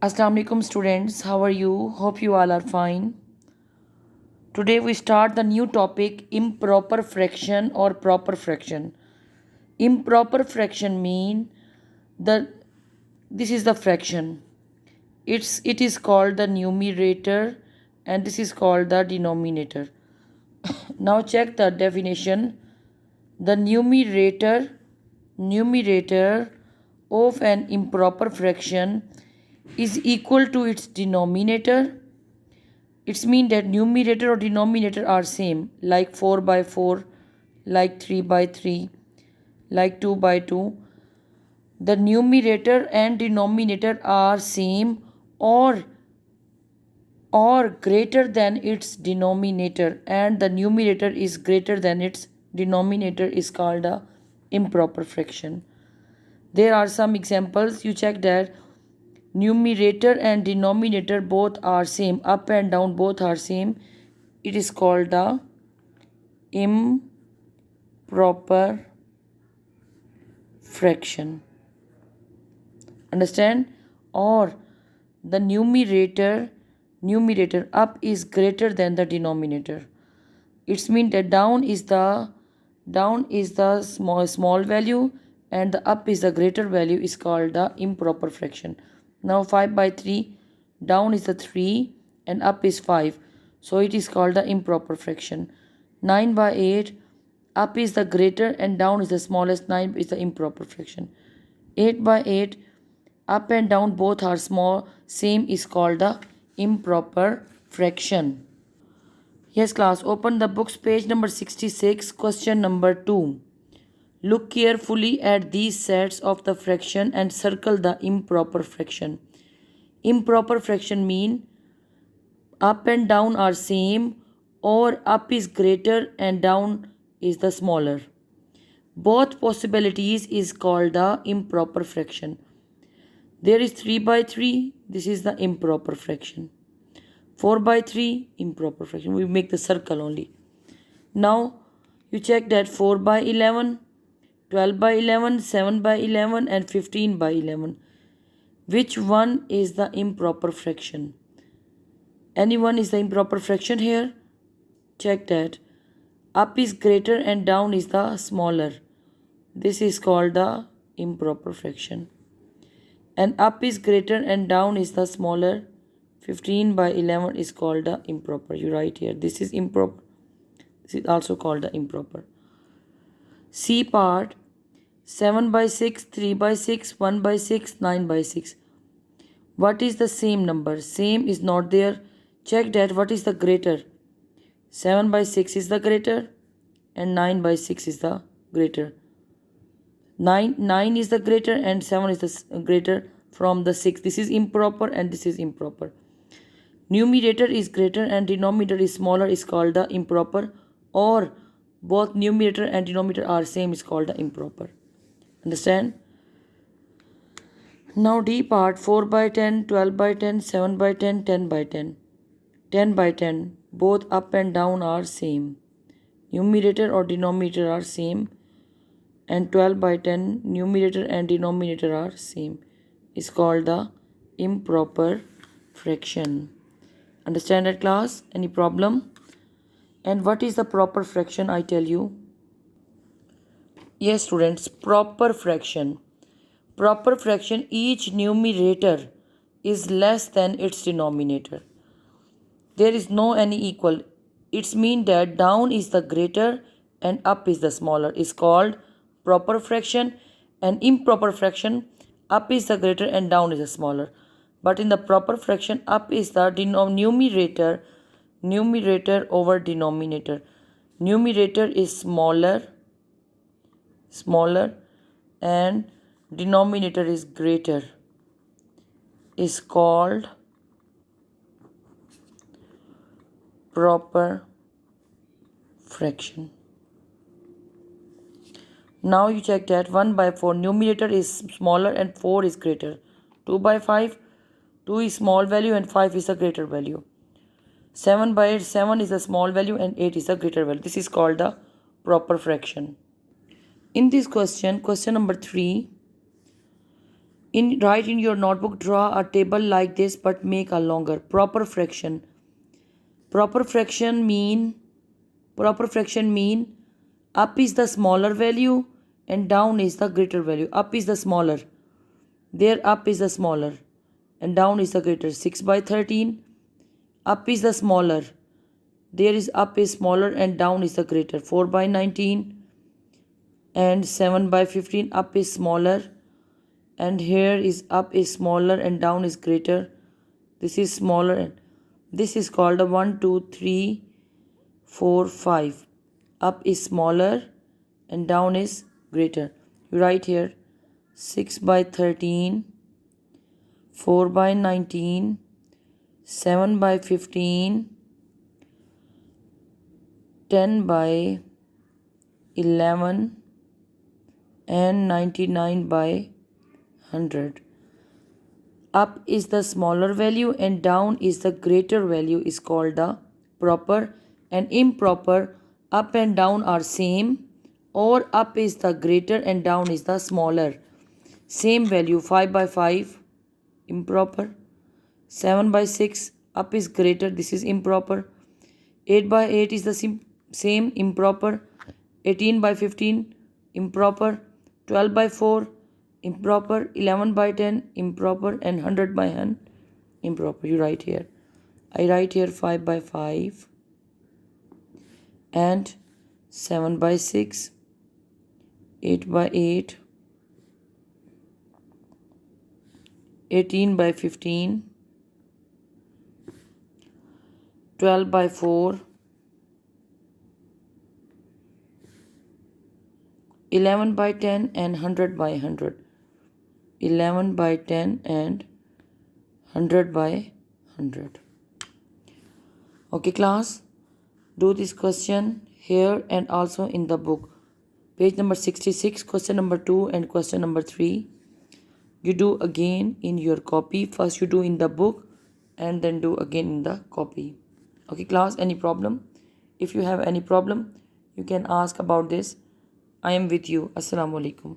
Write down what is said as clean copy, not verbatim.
Assalamu alaikum students, how are you? Hope you all are fine. Today we start the new topic improper fraction or proper fraction. Improper fraction mean the this is the fraction. It is called the numerator and this is called the denominator. Now check the definition. The numerator of an improper fraction is equal to its denominator. It's mean that numerator or denominator are same, like 4 by 4, like 3 by 3, like 2 by 2. The numerator and denominator are same or greater than its denominator, and the numerator is greater than its denominator is called a improper fraction. There are some examples. You check that numerator and denominator both are same, up and down both are same. It is called the improper fraction. Understand? Or the numerator up is greater than the denominator. It's mean that down is the small value and the up is the greater value is called the improper fraction. Now 5 by 3, down is the 3 and up is 5, so it is called the improper fraction. 9 by 8, up is the greater and down is the smallest, 9 is the improper fraction. 8 by 8, up and down both are small, same is called the improper fraction. Yes class, open the books, page number 66, question number 2. Look carefully at these sets of the fraction and circle the improper fraction. Improper fraction mean up and down are same or up is greater and down is the smaller. Both possibilities is called the improper fraction. There is 3 by 3, this is the improper fraction. 4 by 3, improper fraction. We make the circle only. Now you check that 4 by 11, 12 by 11, 7 by 11 and 15 by 11. Which one is the improper fraction? Anyone is the improper fraction here? Check that. Up is greater and down is the smaller. This is called the improper fraction. And up is greater and down is the smaller. 15 by 11 is called the improper. You write here. This is improper. This is also called the improper. C part. 7 by 6, 3 by 6, 1 by 6, 9 by 6. What is the same number? Same is not there. Check that. What is the greater? 7 by 6 is the greater and 9 by 6 is the greater. 9 is the greater and 7 is the greater from the 6. This is improper and this is improper. Numerator is greater and denominator is smaller is called the improper, or both numerator and denominator are same is called the improper. Understand? Now D part, 4 by 10, 12 by 10, 7 by 10, 10 by 10. 10 by 10, both up and down are same. Numerator or denominator are same, and 12 by 10, numerator and denominator are same. Is called the improper fraction. Understand that class? Any problem? And what is the proper fraction? I tell you. Yes students, proper fraction. Proper fraction, each numerator is less than its denominator. There is no any equal. It's mean that down is the greater and up is the smaller. Is called proper fraction. And improper fraction, up is the greater and down is the smaller. But in the proper fraction, up is the numerator over denominator. Numerator is smaller and denominator is greater. Is called proper fraction. Now you check that 1 by 4, numerator is smaller and 4 is greater. 2 by 5, 2 is small value and 5 is a greater value. 7 by 8, 7 is a small value and 8 is a greater value. This is called the proper fraction. In this question number 3, Write in your notebook, draw a table like this but make a longer. Proper fraction. Proper fraction mean up is the smaller value and down is the greater value. Up is the smaller. There up is the smaller and down is the greater. 6 by 13. Up is the smaller. There is up is smaller and down is the greater. 4 by 19 and 7 by 15. Up is smaller and here is up is smaller and down is greater. This is smaller and this is called a 1, 2, 3, 4, 5. Up is smaller and down is greater. You write here 6 by 13, 4 by 19, 7 by 15, 10 by 11 and 99 by 100. Up is the smaller value and down is the greater value is called the proper and improper. Up and down are same, or up is the greater and down is the smaller. Same value. 5 by 5 improper. 7 by 6 up is greater, this is improper. 8 by 8 is the same, improper. 18 by 15 improper. 12 by 4 improper. 11 by 10 improper and 100 by 100 improper. You write here. I write here 5 by 5 and 7 by 6, 8 by 8, 18 by 15, 12 by 4, 11 by 10 and 100 by 100. 11 by 10 and 100 by 100. Okay class, do this question here and also in the book. Page number 66, question number 2 and question number 3. You do again in your copy. First you do in the book and then do again in the copy. Okay class, any problem? If you have any problem, you can ask about this. I am with you. Assalamu alaikum.